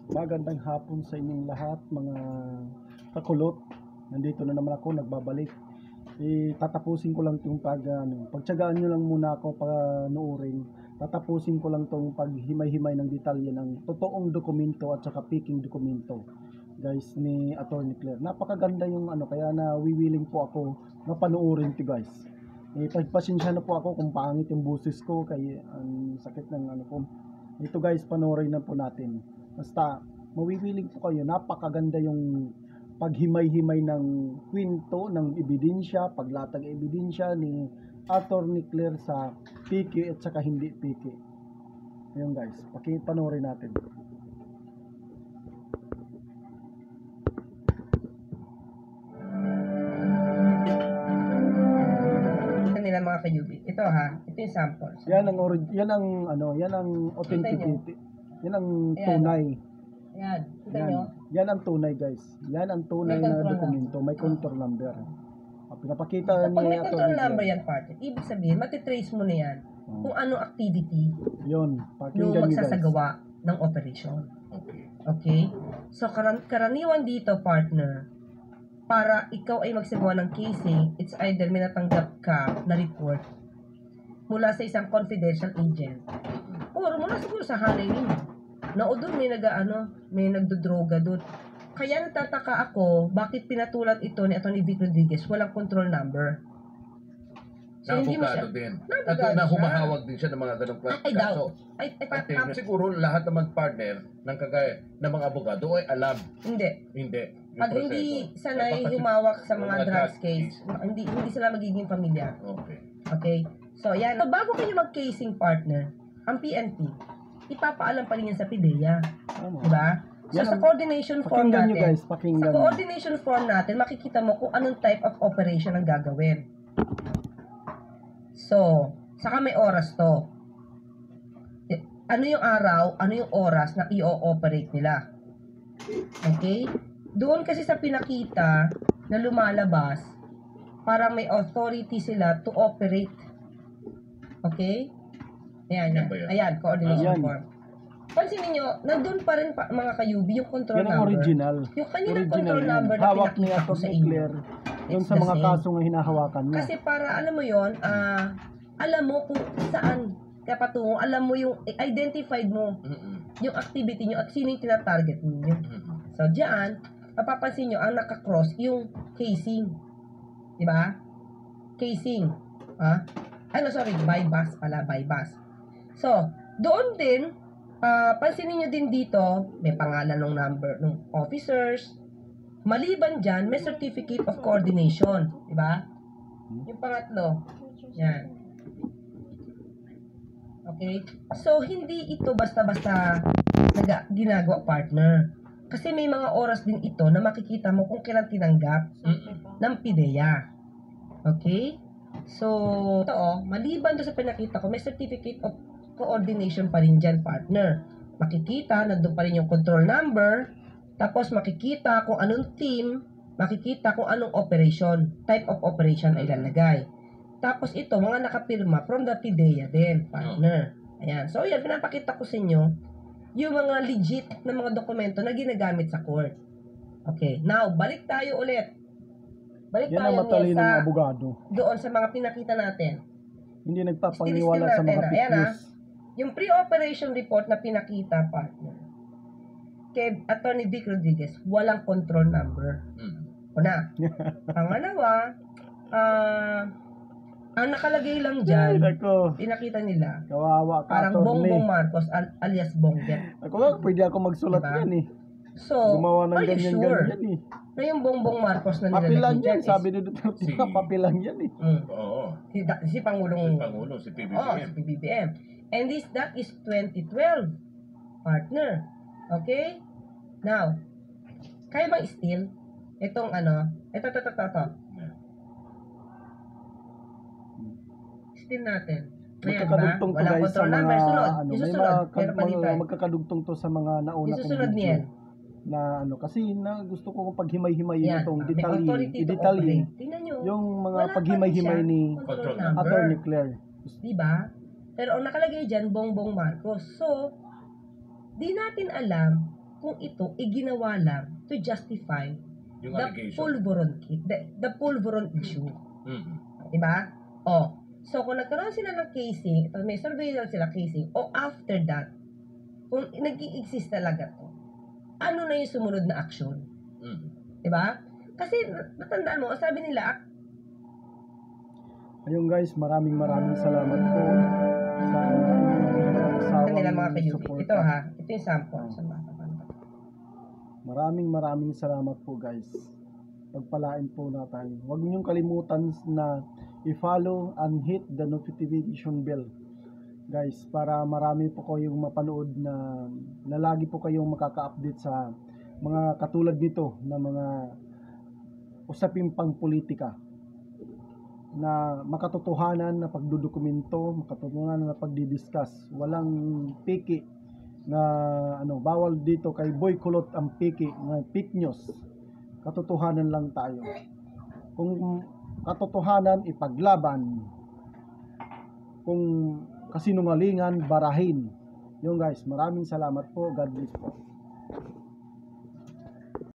Magandang hapon sa inyong lahat, mga kakulot. Nandito na naman ako, nagbabalik. Tatapusin ko lang itong pagtsagaan nyo lang muna ako panoorin. Tatapusin ko lang itong paghimay-himay ng detalye ng totoong dokumento at saka peking dokumento, guys, ni Attorney Claire. Napakaganda yung kaya nawiwiling po ako na panoorin ito, guys. Pagpasensya na po ako kung pangit yung busis ko, kaya ang sakit ng ko. Ito, guys, panoorin na po natin. Basta mawiwiling po kayo, napakaganda yung paghimay-himay ng kwento, ng ebidensya, paglatag ebidensya ni Attorney Claire sa piki at saka hindi piki. Ayun, guys, pakipanoorin natin. Nila mga kayubi. Ito ito yung samples. Yan ang authenticity. Yan ang tunay. Ayan. Kita nyo? Yan ang tunay, guys. Yan ang tunay na dokumento. May control number. Pinapakita Pag may control number yan, partner, ibig sabihin, matitrace mo na yan kung anong activity yung magsasagawa ng operation. Okay? So, karaniwan dito, partner, para ikaw ay magsagawa ng casing, it's either may natanggap ka na report mula sa isang confidential agent or mula siguro sa hanay ninyo na o doon may nagdodroga doon. Kaya natataka ako bakit pinatulan ito ni Atty. Vic Rodriguez walang control number. So, abogado din. At na humahawag din siya ng mga ganong kaso. Siguro lahat naman partner ng kagaya ng mga abogado ay alam. Hindi. Pag hindi sanay humawak sa mga drugs case, hindi sila magiging pamilya. Okay? So, yan. So, bago kayo mag-casing partner, ang PNP, ipapaalam pa rin yan sa PIDEA. Diba? So, sa coordination form natin, sa coordination form natin, makikita mo kung anong type of operation ang gagawin. So, saka may oras to. Ano yung araw, ano yung oras na i-ooperate nila. Okay? Doon kasi sa pinakita na lumalabas, parang may authority sila to operate. Okay? Ayan, coordination form. Pansinin nyo, nandun pa rin mga kayubi yung control number. Original. Yung kanilang control number na pinakita ko sa inyo. Yung sa mga kaso nga hinahawakan niya. Kasi para alam mo yon, alam mo kung saan ka patungo, alam mo yung identified mo yung activity nyo at sino yung tinatarget ninyo. So, diyan, mapapansin nyo, ang nakakross yung casing. Diba? Casing. Bypass pala, bypass. So, doon din, pansinin nyo din dito, may pangalan ng number ng officers. Maliban dyan, may certificate of coordination. Diba? Yung pangatlo. Yan. Okay? So, hindi ito basta-basta ginagawa partner. Kasi may mga oras din ito na makikita mo kung kailan tinanggap ng PIDEA. Okay? So, ito maliban doon sa pinakita ko, may certificate of coordination pa rin dyan, partner. Makikita, nandun pa rin yung control number, tapos makikita kung anong team, makikita kung anong operation, type of operation ay lalagay. Tapos ito, mga nakapirma from the PIDEA din, partner. Ayan. So, yan, pinapakita ko sa inyo yung mga legit na mga dokumento na ginagamit sa court. Okay. Now, balik tayo ulit. Balik yan tayo ang matalinong abogado. Doon sa mga pinakita natin. Hindi nagpapaniwala sa mga fake news. Yung pre-operation report na pinakita, partner, kay Atty. Vic Rodriguez, walang control number. Una. Pangalawa, ang nakalagay lang dyan, pinakita nila, kawawa ka, parang Bongbong Marcos alias Bongget. Pwede ako magsulat yan eh. So, gumawa ng are you sure na yung Bongbong Marcos na nilalagay dyan? Sabi nito, papilang yan eh. Oo. Si Pangulong. Si PBBM. Si PBBM. And that is 2012. Partner. Okay? Now, kaya bang steal? Itong ito. Steal natin. Magkakadugtong to guys sa mga magkakadugtong to sa mga nauna kong video na kasi gusto ko paghimay-himayin itong detalye yung mga paghimay-himay ni Attorney Claire, diba? Pero ang nakalagay dyan, Bongbong Marcos. So, di natin alam kung ito ginawa lang to justify Yung the allegation. pulveron the pulveron issue. Mhm. Diba? O, so kung nagkaroon sila ng casing, may surveillance sila casing, o after that, kung nag-i-exist talaga to, ano na yung sumunod na action? Mhm. Diba? Kasi, natandaan mo, sabi nila, Ayun guys, maraming salamat po sa kanila mga kayubi. support. Ito ha, ito yung sample. Sa mga kapatid. Maraming salamat po guys. Pagpalain po natin. Huwag niyong kalimutan na i-follow and hit the notification bell. Guys, para marami po kayong mapanood na lagi po kayong makaka-update sa mga katulad nito na mga usaping pang-politika na makatotohanan na pagdudokumento, makatotohanan na pagdidiscuss. Walang piki na bawal dito kay Boy Kulot ang piki na fake news. Katotohanan lang tayo. Kung katotohanan ipaglaban, kung kasinungalingan barahin. Yung guys, maraming salamat po. God bless po.